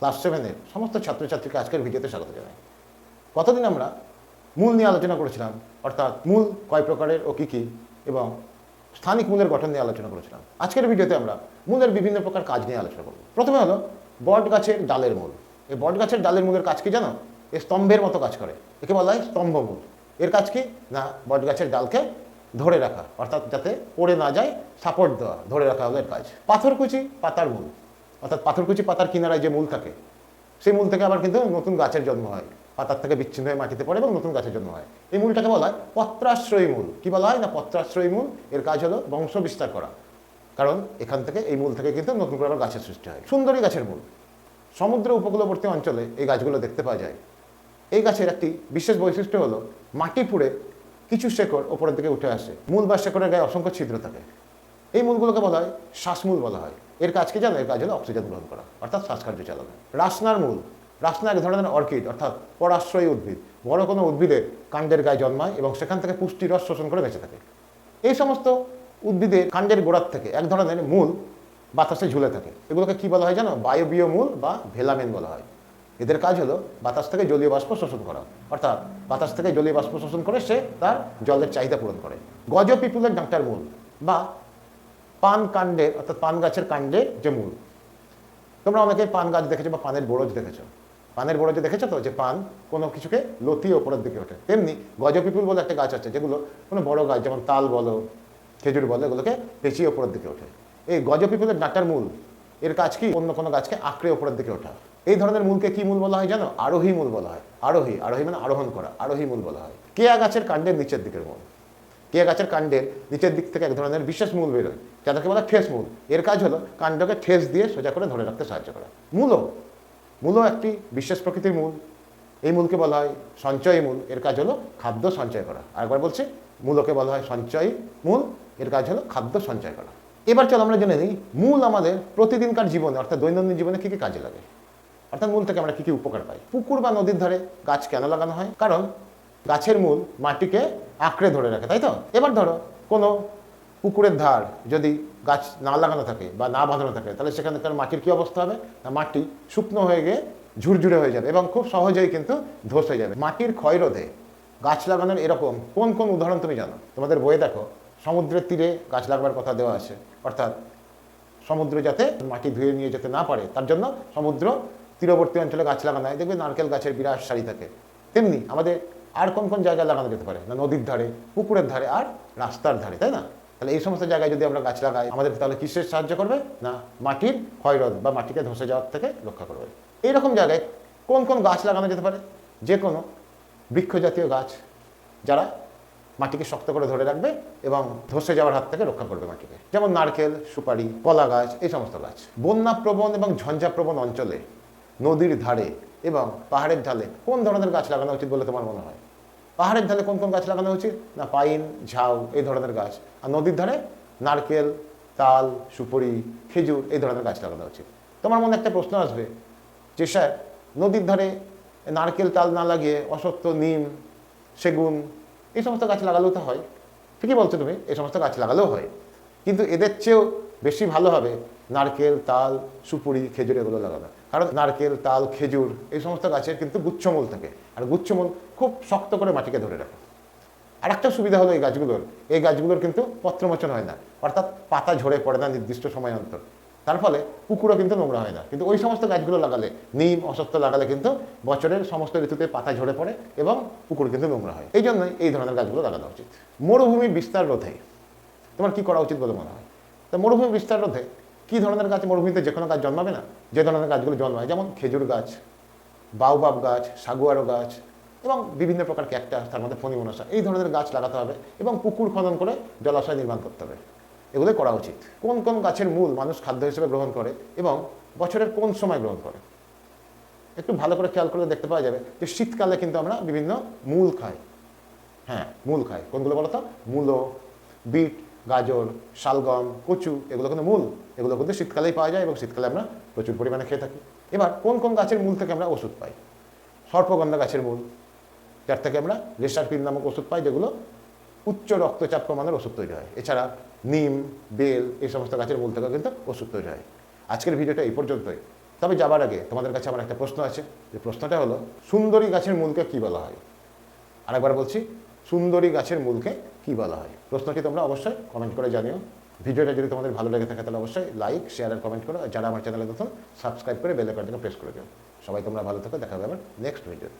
Class 7-এর সমস্ত ছাত্রছাত্রীকে আজকের ভিডিওতে স্বাগত জানাই। কতদিন আমরা মূল নিয়ে আলোচনা করেছিলাম, অর্থাৎ মূল কয় প্রকারের ও কী কী, এবং স্থানিক মূলের গঠন নিয়ে আলোচনা করেছিলাম। আজকের ভিডিওতে আমরা মূলের বিভিন্ন প্রকার কাজ নিয়ে আলোচনা করব। প্রথমে হলো বট গাছের ডালের মূল। এই বট গাছের ডালের মূলের কাজ কি জানো? এ স্তম্ভের মতো কাজ করে, একে বলা হয় স্তম্ভ মূল। এর কাজ কি না, বট গাছের ডালকে ধরে রাখা, অর্থাৎ যাতে পড়ে না যায়, সাপোর্ট দেওয়া, ধরে রাখা হলো এর কাজ। পাথরকুচি পাতার মূল, অর্থাৎ পাথরকুচি পাতার কিনারায় যে মূল থাকে, সেই মূল থেকে আবার কিন্তু নতুন গাছের জন্ম হয়, পাতার থেকে বিচ্ছিন্ন হয়ে মাটিতে পড়ে এবং নতুন গাছের জন্ম হয়। এই মূলটাকে বলা হয় পত্রাশ্রয়ী মূল। কি বলা হয় না, পত্রাশ্রয়ী মূল। এর কাজ হলো বংশ বিস্তার করা, কারণ এখান থেকে, এই মূল থেকে কিন্তু নতুন করে আবার গাছের সৃষ্টি হয়। সুন্দরী গাছের মূল, সমুদ্র উপকূলবর্তী অঞ্চলে এই গাছগুলো দেখতে পাওয়া যায়। এই গাছের একটি বিশেষ বৈশিষ্ট্য হলো মাটি পুড়ে কিছু শেকড় ওপরের দিকে উঠে আসে, মূল বা শেকড়ের গায়ে অসংখ্য ছিদ্র থাকে। এই মূলগুলোকে বলা হয় শ্বাসমূল বলা হয়। এর কাজ কি জানো? এর কাজ হলো অক্সিজেন গ্রহণ করা, অর্থাৎ শ্বাসকার্য চালানো। রাসনার মূল, রাসনা এক ধরনের অর্কিড, অর্থাৎ পরাশ্রয়ী উদ্ভিদ। বড় কোনো উদ্ভিদের কাণ্ডের গায়ে জন্মায় এবং সেখান থেকে পুষ্টি রস শোষণ করে বেঁচে থাকে। এই সমস্ত উদ্ভিদের কাণ্ডের গোড়ার থেকে এক ধরনের মূল বাতাসে ঝুলে থাকে। এগুলোকে কি বলা হয় জানো? বায়বীয় মূল বা ভেলামেন বলা হয়। এদের কাজ হলো বাতাস থেকে জলীয় বাষ্প শোষণ করা, অর্থাৎ বাতাস থেকে জলীয় বাষ্প শোষণ করে সে তার জলের চাহিদা পূরণ করে। গজ পিপুলের ডাঁটার মূল বা পান কাণ্ডের, অর্থাৎ পান গাছের কাণ্ডের যে মূল। তোমরা অনেকে পান গাছ দেখেছো বা পানের বরজ দেখেছো। পানের বরজে দেখেছো তো যে পান কোনো কিছুকে লতিয়ে ওপরের দিকে ওঠে। তেমনি গজ পিপুল বলে একটা গাছ আছে, যেগুলো কোনো বড় গাছ, যেমন তাল বলো, খেজুর বলো, এগুলোকে পেঁচিয়ে ওপরের দিকে ওঠে। এই গজ পিপুলের ডাঁটার মূল, এর কাজ কি? অন্য কোনো গাছকে আঁকড়ে ওপরের দিকে ওঠা। এই ধরনের মূলকে কি মূল বলা হয় জানো? আরোহী মূল বলা হয়। আরোহী, আরোহী মানে আরোহণ করা, আরোহী মূল বলা হয়। কেয়া গাছের কাণ্ডের নিচের দিকের মূল। কেয়া গাছের কাণ্ডের নিচের দিক থেকে এক ধরনের বিশেষ মূল বেরোয়, যাদেরকে বলা ঠেস মূল। এর কাজ হলো কাণ্ডকে ঠেস দিয়ে সোজা করে ধরে রাখতে সাহায্য করা। মূলও একটি বিশেষ প্রকৃতির মূল। এই মূলকে বলা হয় সঞ্চয়ী মূল। এর কাজ হলো খাদ্য সঞ্চয় করা। আরেকবার বলছি, মূলকে বলা হয় সঞ্চয়ী মূল। এর কাজ হলো খাদ্য সঞ্চয় করা। এবার চলো আমরা জেনে নিই মূল আমাদের প্রতিদিনকার জীবনে, অর্থাৎ দৈনন্দিন জীবনে কী কী কাজে লাগে, অর্থাৎ মূল থেকে আমরা কী কী উপকার পাই। পুকুর বা নদীর ধারে গাছ কেন লাগানো হয়? কারণ গাছের মূল মাটিকে আঁকড়ে ধরে রাখে, তাই তো? এবার ধরো কোনো পুকুরের ধার যদি গাছ না লাগানো থাকে বা না বাঁধানো থাকে, তাহলে সেখানকার মাটির কী অবস্থা হবে না, মাটি শুকনো হয়ে গিয়ে ঝুরঝুরে হয়ে যাবে এবং খুব সহজেই কিন্তু ধস হয়ে যাবে। মাটির ক্ষয়রোধে গাছ লাগানোর এরকম কোন কোন উদাহরণ তুমি জানো? তোমাদের বইয়ে দেখো সমুদ্রের তীরে গাছ লাগাবার কথা দেওয়া আছে, অর্থাৎ সমুদ্র যাতে মাটি ধুয়ে নিয়ে যেতে না পারে তার জন্য সমুদ্র তীরবর্তী অঞ্চলে গাছ লাগানো হয়। দেখবে নারকেল গাছের বিরাট সারি থাকে। তেমনি আমাদের আর কোন কোন জায়গায় লাগানো যেতে পারে না, নদীর ধারে, পুকুরের ধারে আর রাস্তার ধারে, তাই না? তাহলে এই সমস্ত জায়গায় যদি আমরা গাছ লাগাই, আমাদের তাহলে কিসের সাহায্য করবে না, মাটির ক্ষয়রোধ বা মাটিকে ধসে যাওয়ার থেকে রক্ষা করবে। এইরকম জায়গায় কোন কোন গাছ লাগানো যেতে পারে? যে কোনো বৃক্ষ জাতীয় গাছ, যারা মাটিকে শক্ত করে ধরে রাখবে এবং ধসে যাওয়ার হাত থেকে রক্ষা করবে মাটিকে, যেমন নারকেল, সুপারি, কলা গাছ, এই সমস্ত গাছ। বন্যাপ্রবণ এবং ঝঞ্ঝাপ্রবণ অঞ্চলে, নদীর ধারে এবং পাহাড়ের ঢালে কোন ধরনের গাছ লাগানো উচিত বলে তোমার মনে হয়? পাহাড়ের ঢালে কোন কোন গাছ লাগানো উচিত না, পাইন, ঝাউ, এই ধরনের গাছ। আর নদীর ধারে নারকেল, তাল, সুপারি, খেজুর, এই ধরনের গাছ লাগানো উচিত। তোমার মনে একটা প্রশ্ন আসবে যে স্যার, নদীর ধারে নারকেল, তাল না লাগিয়ে অশ্বত্থ, নিম, সেগুন, এই সমস্ত গাছ লাগালেও তো হয়। ঠিকই বলছো তুমি, এই সমস্ত গাছ লাগালেও হয়, কিন্তু এদের চেয়েও বেশি ভালো হবে নারকেল, তাল, সুপুরি, খেজুর এগুলো লাগানো। কারণ নারকেল, তাল, খেজুর এই সমস্ত গাছের কিন্তু গুচ্ছমূল থাকে, আর গুচ্ছমূল খুব শক্ত করে মাটিকে ধরে রাখে। আর একটা সুবিধা হলো এই গাছগুলোর কিন্তু পত্রমোচন হয় না, অর্থাৎ পাতা ঝরে পড়ে না নির্দিষ্ট সময় অন্তর। তার ফলে পুকুরও কিন্তু নোংরা হয় না। কিন্তু ওই সমস্ত গাছগুলো লাগালে, নিম, অশ্বত্থ লাগালে কিন্তু বছরের সমস্ত ঋতুতে পাতা ঝরে পড়ে এবং পুকুর কিন্তু নোংরা হয়। এই জন্যই এই ধরনের গাছগুলো লাগানো উচিত। মরুভূমি বিস্তার রোধে তোমার কি করা উচিত বলে মনে হয়? তা মরুভূমি বিস্তার রোধে কী ধরনের গাছ? মরুভূমিতে যে কোনো গাছ জন্মাবে না। যে ধরনের গাছগুলো জন্মায়, যেমন খেজুর গাছ, বাউবাব গাছ, সাগুয়ারো গাছ এবং বিভিন্ন প্রকার ক্যাকটাস, তার মধ্যে ফণিমনসা, এই ধরনের গাছ লাগাতে হবে এবং পুকুর খনন করে জলাশয় নির্মাণ করতে হবে। এগুলোই করা উচিত। কোন কোন গাছের মূল মানুষ খাদ্য হিসেবে গ্রহণ করে এবং বছরের কোন সময় গ্রহণ করে? একটু ভালো করে খেয়াল করে দেখতে পাওয়া যাবে যে শীতকালে কিন্তু আমরা বিভিন্ন মূল খাই। হ্যাঁ, মূল খাই। কোনগুলো বলো তো? মূলো, বিট, গাজর, শালগম, কচু, এগুলো কিন্তু মূল। এগুলো কিন্তু শীতকালেই পাওয়া যায় এবং শীতকালে আমরা প্রচুর পরিমাণে খেয়ে থাকি। এবার কোন কোন গাছের মূল থেকে আমরা ওষুধ পাই? সর্পগন্ধা গাছের মূল, যার থেকে আমরা রেসারপিন নামক ওষুধ পাই, যেগুলো উচ্চ রক্তচাপ কমানোর ওষুধ তৈরি হয়। এছাড়া নিম, বেল, এই সমস্ত গাছের মূল থেকে কিন্তু ওষুধ তৈরি হয়। আজকের ভিডিওটা এই পর্যন্তই। তবে যাবার আগে তোমাদের কাছে আমার একটা প্রশ্ন আছে, যে প্রশ্নটা হলো সুন্দরী গাছের মূলকে কী বলা হয়? আরেকবার বলছি, সুন্দরী গাছের মূলকে কী বলা হয়? প্রশ্নটি তোমরা অবশ্যই কমেন্ট করে জানিও। ভিডিওটা যদি তোমাদের ভালো লেগে থাকে তাহলে অবশ্যই লাইক, শেয়ার আর কমেন্ট করো। আর যারা আমার চ্যানেলে নতুন, সাবস্ক্রাইব করে বেল আইকনটাকে প্রেস করে দিও। সবাই তোমরা ভালো থাকো, দেখা হবে আবার নেক্সট ভিডিও।